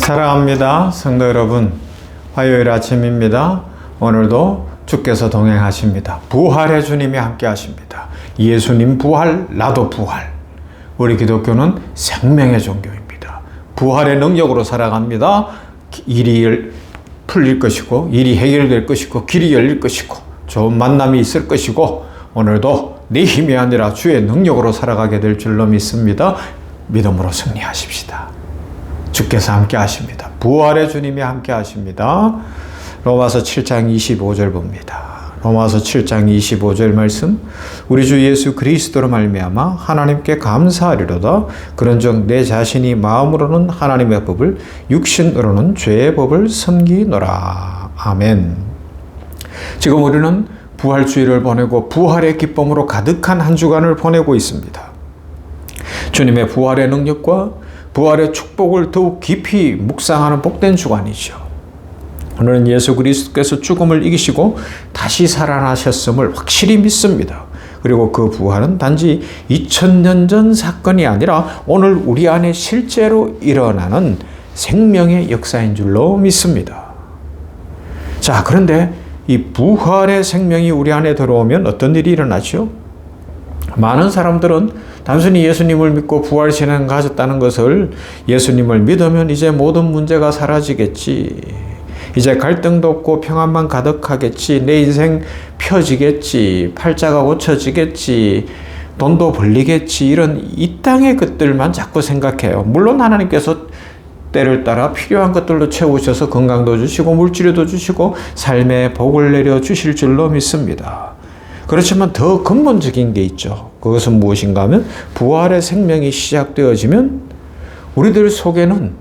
사랑합니다. 성도 여러분, 화요일 아침입니다. 오늘도 주께서 동행하십니다. 부활의 주님이 함께 하십니다. 예수님 부활, 나도 부활. 우리 기독교는 생명의 종교입니다. 부활의 능력으로 살아갑니다. 일이 풀릴 것이고, 일이 해결될 것이고, 길이 열릴 것이고, 좋은 만남이 있을 것이고, 오늘도 내 힘이 아니라 주의 능력으로 살아가게 될 줄로 믿습니다. 믿음으로 승리하십시다. 주께서 함께 하십니다. 부활의 주님이 함께 하십니다. 로마서 7장 25절 봅니다. 로마서 7장 25절 말씀. 우리 주 예수 그리스도로 말미암아 하나님께 감사하리로다. 그런즉 내 자신이 마음으로는 하나님의 법을, 육신으로는 죄의 법을 섬기노라. 아멘. 지금 우리는 부활주의를 보내고 부활의 기쁨으로 가득한 한 주간을 보내고 있습니다. 주님의 부활의 능력과 부활의 축복을 더욱 깊이 묵상하는 복된 주간이죠. 오늘은 예수 그리스도께서 죽음을 이기시고 다시 살아나셨음을 확실히 믿습니다. 그리고 그 부활은 단지 2000년 전 사건이 아니라 오늘 우리 안에 실제로 일어나는 생명의 역사인 줄로 믿습니다. 자, 그런데 이 부활의 생명이 우리 안에 들어오면 어떤 일이 일어나죠? 많은 사람들은 단순히 예수님을 믿고 부활신앙을 가졌다는 것을, 예수님을 믿으면 이제 모든 문제가 사라지겠지, 이제 갈등도 없고 평안만 가득하겠지, 내 인생 펴지겠지, 팔자가 고쳐지겠지, 돈도 벌리겠지, 이런 이 땅의 것들만 자꾸 생각해요. 물론 하나님께서 때를 따라 필요한 것들로 채우셔서 건강도 주시고 물질도 주시고 삶의 복을 내려 주실 줄로 믿습니다. 그렇지만 더 근본적인 게 있죠. 그것은 무엇인가 하면 부활의 생명이 시작되어지면 우리들 속에는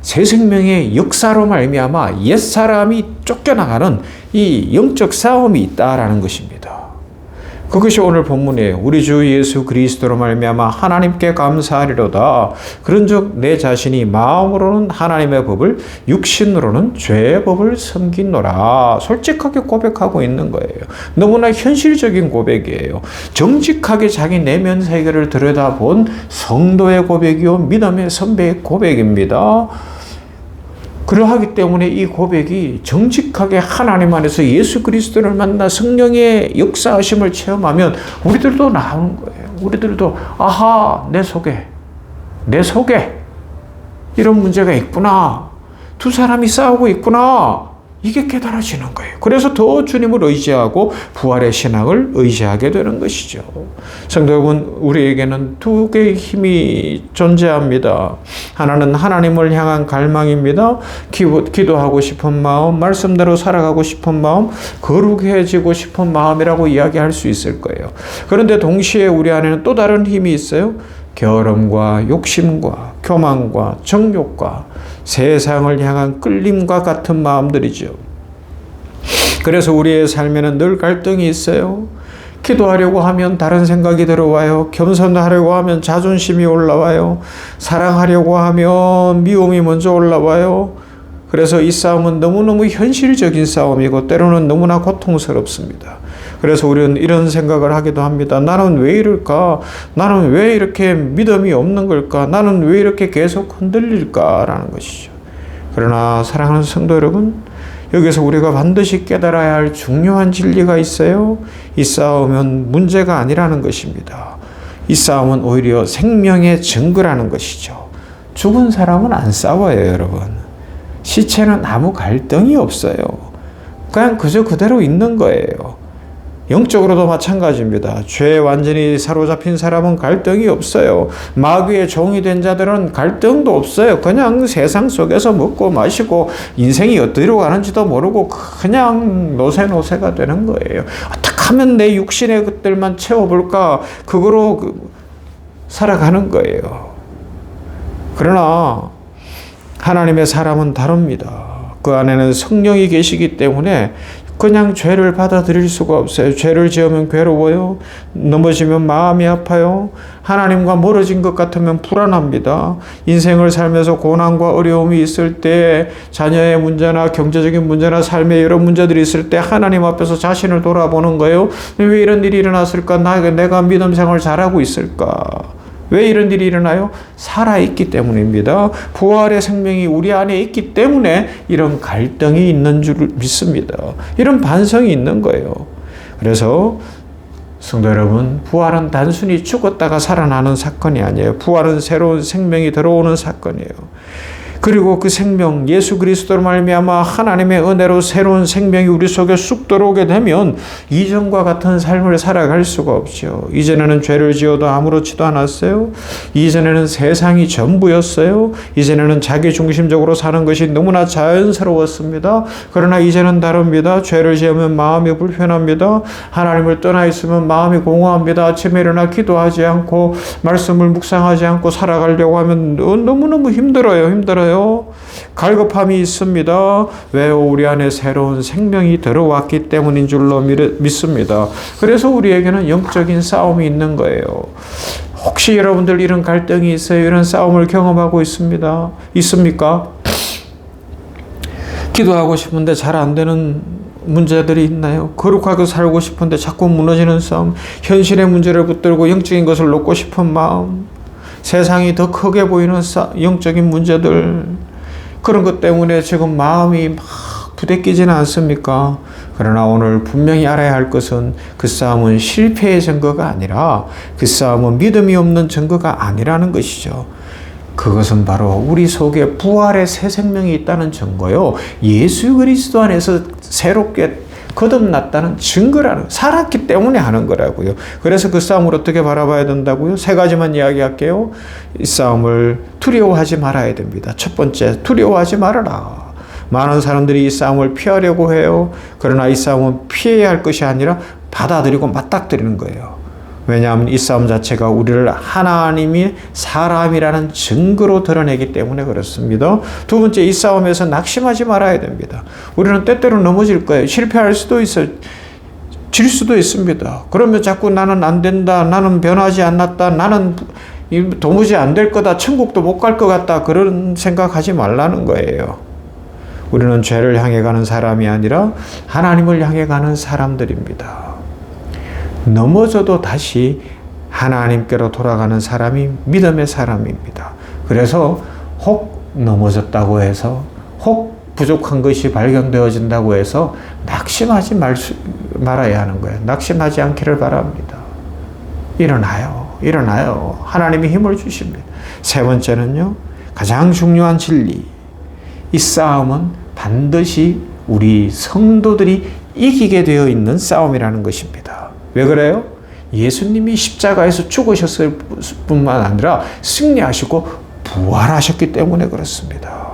새 생명의 역사로 말미암아 옛사람이 쫓겨나가는 이 영적 싸움이 있다라는 것입니다. 그것이 오늘 본문이에요. 우리 주 예수 그리스도로 말미암아 하나님께 감사하리로다. 그런즉 내 자신이 마음으로는 하나님의 법을, 육신으로는 죄의 법을 섬기노라. 솔직하게 고백하고 있는 거예요. 너무나 현실적인 고백이에요. 정직하게 자기 내면 세계를 들여다본 성도의 고백이요, 믿음의 선배의 고백입니다. 그러하기 때문에 이 고백이 정직하게 하나님 안에서 예수 그리스도를 만나 성령의 역사하심을 체험하면 우리들도 나오는 거예요. 우리들도 아하, 내 속에 이런 문제가 있구나, 두 사람이 싸우고 있구나, 이게 깨달아지는 거예요. 그래서 더 주님을 의지하고 부활의 신앙을 의지하게 되는 것이죠. 성도 여러분, 우리에게는 두 개의 힘이 존재합니다. 하나는 하나님을 향한 갈망입니다. 기도하고 싶은 마음, 말씀대로 살아가고 싶은 마음, 거룩해지고 싶은 마음이라고 이야기할 수 있을 거예요. 그런데 동시에 우리 안에는 또 다른 힘이 있어요. 게으름과 욕심과 교만과 정욕과 세상을 향한 끌림과 같은 마음들이죠. 그래서 우리의 삶에는 늘 갈등이 있어요. 기도하려고 하면 다른 생각이 들어와요. 겸손하려고 하면 자존심이 올라와요. 사랑하려고 하면 미움이 먼저 올라와요. 그래서 이 싸움은 너무너무 현실적인 싸움이고 때로는 너무나 고통스럽습니다. 그래서 우리는 이런 생각을 하기도 합니다. 나는 왜 이럴까? 나는 왜 이렇게 믿음이 없는 걸까? 나는 왜 이렇게 계속 흔들릴까? 라는 것이죠. 그러나 사랑하는 성도 여러분, 여기서 우리가 반드시 깨달아야 할 중요한 진리가 있어요. 이 싸움은 문제가 아니라는 것입니다. 이 싸움은 오히려 생명의 증거라는 것이죠. 죽은 사람은 안 싸워요, 여러분. 시체는 아무 갈등이 없어요. 그냥 그저 그대로 있는 거예요. 영적으로도 마찬가지입니다. 죄에 완전히 사로잡힌 사람은 갈등이 없어요. 마귀의 종이 된 자들은 갈등도 없어요. 그냥 세상 속에서 먹고 마시고 인생이 어디로 가는지도 모르고 그냥 노세노세가 되는 거예요. 어떻게 하면 내 육신의 것들만 채워볼까? 그거로 살아가는 거예요. 그러나 하나님의 사람은 다릅니다. 그 안에는 성령이 계시기 때문에 그냥 죄를 받아들일 수가 없어요. 죄를 지으면 괴로워요. 넘어지면 마음이 아파요. 하나님과 멀어진 것 같으면 불안합니다. 인생을 살면서 고난과 어려움이 있을 때, 자녀의 문제나 경제적인 문제나 삶의 여러 문제들이 있을 때 하나님 앞에서 자신을 돌아보는 거예요. 왜 이런 일이 일어났을까? 내가 믿음 생활을 잘하고 있을까? 왜 이런 일이 일어나요? 살아있기 때문입니다. 부활의 생명이 우리 안에 있기 때문에 이런 갈등이 있는 줄 믿습니다. 이런 반성이 있는 거예요. 그래서 성도 여러분, 부활은 단순히 죽었다가 살아나는 사건이 아니에요. 부활은 새로운 생명이 들어오는 사건이에요. 그리고 그 생명, 예수 그리스도로 말미암아 하나님의 은혜로 새로운 생명이 우리 속에 쑥 들어오게 되면 이전과 같은 삶을 살아갈 수가 없죠. 이전에는 죄를 지어도 아무렇지도 않았어요. 이전에는 세상이 전부였어요. 이전에는 자기중심적으로 사는 것이 너무나 자연스러웠습니다. 그러나 이제는 다릅니다. 죄를 지으면 마음이 불편합니다. 하나님을 떠나 있으면 마음이 공허합니다. 아침에 일어나 기도하지 않고 말씀을 묵상하지 않고 살아가려고 하면 너무너무 힘들어요. 갈급함이 있습니다. 왜요? 우리 안에 새로운 생명이 들어왔기 때문인 줄로 믿습니다. 그래서 우리에게는 영적인 싸움이 있는 거예요. 혹시 여러분들 이런 갈등이 있어요? 이런 싸움을 경험하고 있습니까? 기도하고 싶은데 잘 안 되는 문제들이 있나요? 거룩하게 살고 싶은데 자꾸 무너지는 싸움, 현실의 문제를 붙들고 영적인 것을 놓고 싶은 마음, 세상이 더 크게 보이는 영적인 문제들, 그런 것 때문에 지금 마음이 막 부대끼지는 않습니까? 그러나 오늘 분명히 알아야 할 것은 그 싸움은 실패의 증거가 아니라, 그 싸움은 믿음이 없는 증거가 아니라는 것이죠. 그것은 바로 우리 속에 부활의 새 생명이 있다는 증거요. 예수 그리스도 안에서 새롭게 거듭났다는 증거라는, 살았기 때문에 하는 거라고요. 그래서 그 싸움을 어떻게 바라봐야 된다고요? 3가지만 이야기할게요. 이 싸움을 두려워하지 말아야 됩니다. 첫 번째, 두려워하지 말아라. 많은 사람들이 이 싸움을 피하려고 해요. 그러나 이 싸움은 피해야 할 것이 아니라 받아들이고 맞닥뜨리는 거예요. 왜냐하면 이 싸움 자체가 우리를 하나님이 사람이라는 증거로 드러내기 때문에 그렇습니다. 두 번째, 이 싸움에서 낙심하지 말아야 됩니다. 우리는 때때로 넘어질 거예요. 실패할 수도 있어요. 질 수도 있습니다. 그러면 자꾸 나는 안 된다, 나는 변하지 않았다, 나는 도무지 안 될 거다, 천국도 못 갈 것 같다, 그런 생각하지 말라는 거예요. 우리는 죄를 향해 가는 사람이 아니라 하나님을 향해 가는 사람들입니다. 넘어져도 다시 하나님께로 돌아가는 사람이 믿음의 사람입니다. 그래서 혹 넘어졌다고 해서, 혹 부족한 것이 발견되어진다고 해서 낙심하지 말아야 하는 거예요. 낙심하지 않기를 바랍니다. 일어나요. 하나님이 힘을 주십니다. 3번째는요, 가장 중요한 진리. 이 싸움은 반드시 우리 성도들이 이기게 되어 있는 싸움이라는 것입니다. 왜 그래요? 예수님이 십자가에서 죽으셨을 뿐만 아니라 승리하시고 부활하셨기 때문에 그렇습니다.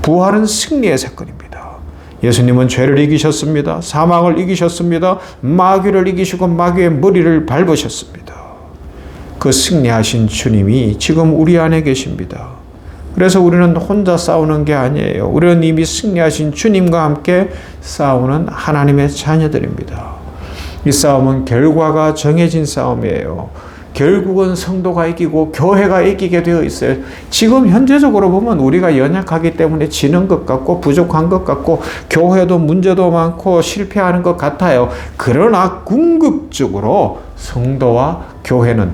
부활은 승리의 사건입니다. 예수님은 죄를 이기셨습니다. 사망을 이기셨습니다. 마귀를 이기시고 마귀의 머리를 밟으셨습니다. 그 승리하신 주님이 지금 우리 안에 계십니다. 그래서 우리는 혼자 싸우는 게 아니에요. 우리는 이미 승리하신 주님과 함께 싸우는 하나님의 자녀들입니다. 이 싸움은 결과가 정해진 싸움이에요. 결국은 성도가 이기고 교회가 이기게 되어 있어요. 지금 현재적으로 보면 우리가 연약하기 때문에 지는 것 같고 부족한 것 같고 교회도 문제도 많고 실패하는 것 같아요. 그러나 궁극적으로 성도와 교회는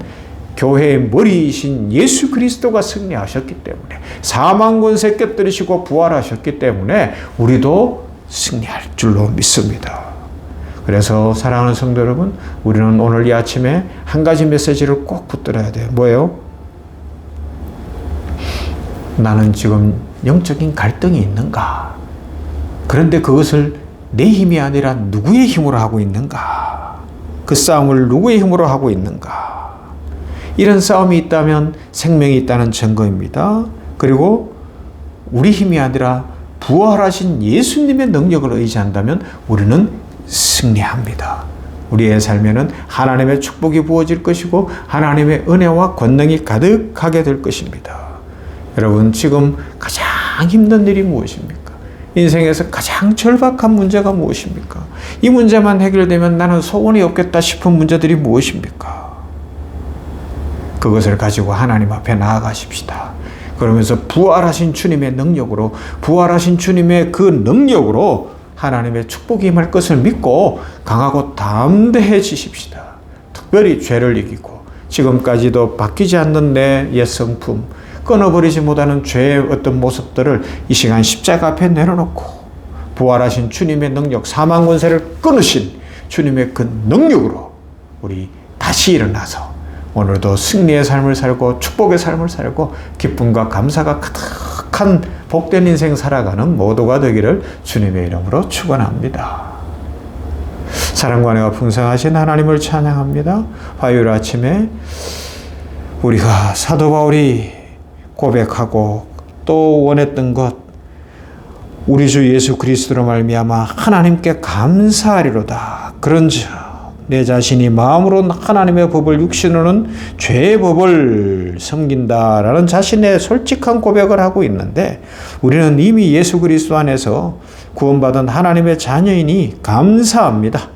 교회의 머리이신 예수 그리스도가 승리하셨기 때문에, 사망 권세 깨뜨리시고 부활하셨기 때문에 우리도 승리할 줄로 믿습니다. 그래서 사랑하는 성도 여러분, 우리는 오늘 이 아침에 한 가지 메시지를 꼭 붙들어야 돼요. 뭐예요? 나는 지금 영적인 갈등이 있는가? 그런데 그것을 내 힘이 아니라 누구의 힘으로 하고 있는가? 그 싸움을 누구의 힘으로 하고 있는가? 이런 싸움이 있다면 생명이 있다는 증거입니다. 그리고 우리 힘이 아니라 부활하신 예수님의 능력을 의지한다면 우리는 승리합니다. 우리의 삶에는 하나님의 축복이 부어질 것이고 하나님의 은혜와 권능이 가득하게 될 것입니다. 여러분, 지금 가장 힘든 일이 무엇입니까? 인생에서 가장 절박한 문제가 무엇입니까? 이 문제만 해결되면 나는 소원이 없겠다 싶은 문제들이 무엇입니까? 그것을 가지고 하나님 앞에 나아가십시다. 그러면서 부활하신 주님의 능력으로, 부활하신 주님의 그 능력으로 하나님의 축복이 임할 것을 믿고 강하고 담대해지십시다. 특별히 죄를 이기고 지금까지도 바뀌지 않는 내 옛 성품, 끊어버리지 못하는 죄의 어떤 모습들을 이 시간 십자가 앞에 내려놓고 부활하신 주님의 능력, 사망 권세를 끊으신 주님의 그 능력으로 우리 다시 일어나서 오늘도 승리의 삶을 살고 축복의 삶을 살고 기쁨과 감사가 가득한 복된 인생 살아가는 모두가 되기를 주님의 이름으로 축원합니다. 사랑과 은혜가 풍성하신 하나님을 찬양합니다. 화요일 아침에 우리가 사도 바울이 고백하고 또 원했던 것, 우리 주 예수 그리스도로 말미암아 하나님께 감사하리로다. 그런즉 내 자신이 마음으로 하나님의 법을 육신으로는 죄의 법을 섬긴다라는 자신의 솔직한 고백을 하고 있는데, 우리는 이미 예수 그리스도 안에서 구원받은 하나님의 자녀이니 감사합니다.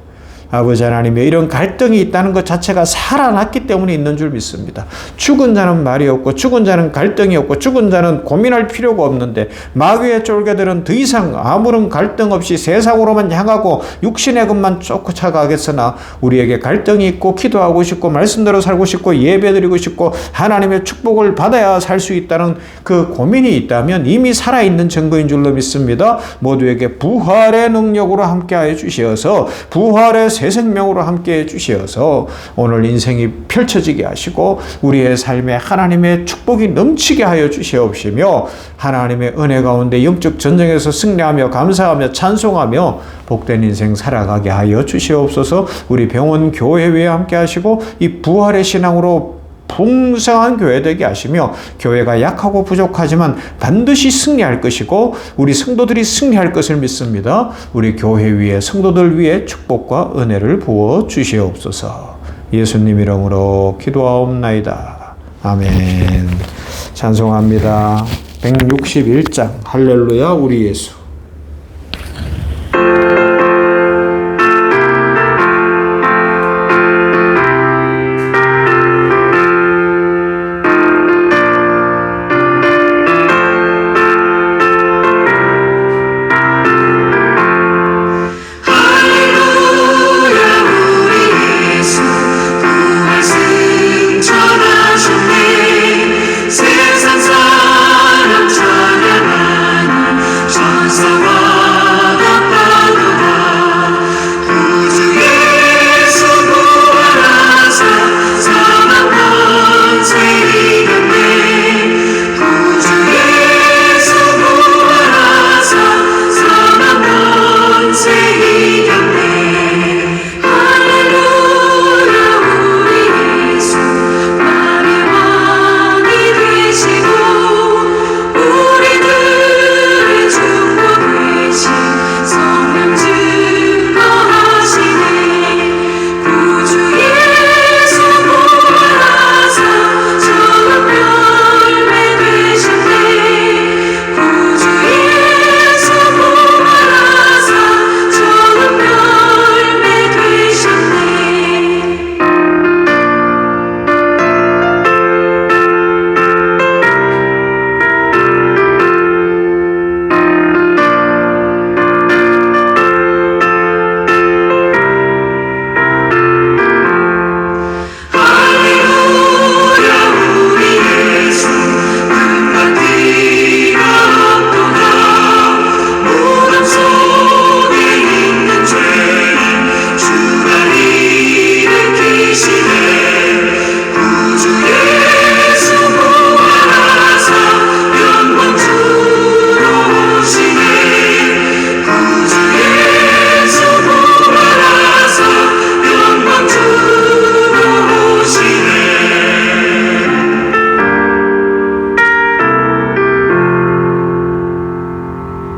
아버지 하나님의 이런 갈등이 있다는 것 자체가 살아났기 때문에 있는 줄 믿습니다. 죽은 자는 말이 없고 죽은 자는 갈등이 없고 죽은 자는 고민할 필요가 없는데, 마귀의 쫄개들은 더 이상 아무런 갈등 없이 세상으로만 향하고 육신의 것만 쫓아가겠으나 우리에게 갈등이 있고 기도하고 싶고 말씀대로 살고 싶고 예배드리고 싶고 하나님의 축복을 받아야 살 수 있다는 그 고민이 있다면 이미 살아있는 증거인 줄로 믿습니다. 모두에게 부활의 능력으로 함께하여 주시어서 부활의 새 생명으로 함께해 주시어서 오늘 인생이 펼쳐지게 하시고 우리의 삶에 하나님의 축복이 넘치게 하여 주시옵시며 하나님의 은혜 가운데 영적 전쟁에서 승리하며 감사하며 찬송하며 복된 인생 살아가게 하여 주시옵소서. 우리 병원 교회에 함께 하시고 이 부활의 신앙으로 풍성한 교회 되게 하시며 교회가 약하고 부족하지만 반드시 승리할 것이고 우리 성도들이 승리할 것을 믿습니다. 우리 교회 위에 성도들 위에 축복과 은혜를 부어 주시옵소서. 예수님 이름으로 기도하옵나이다. 아멘. 찬송합니다. 161장 할렐루야 우리 예수.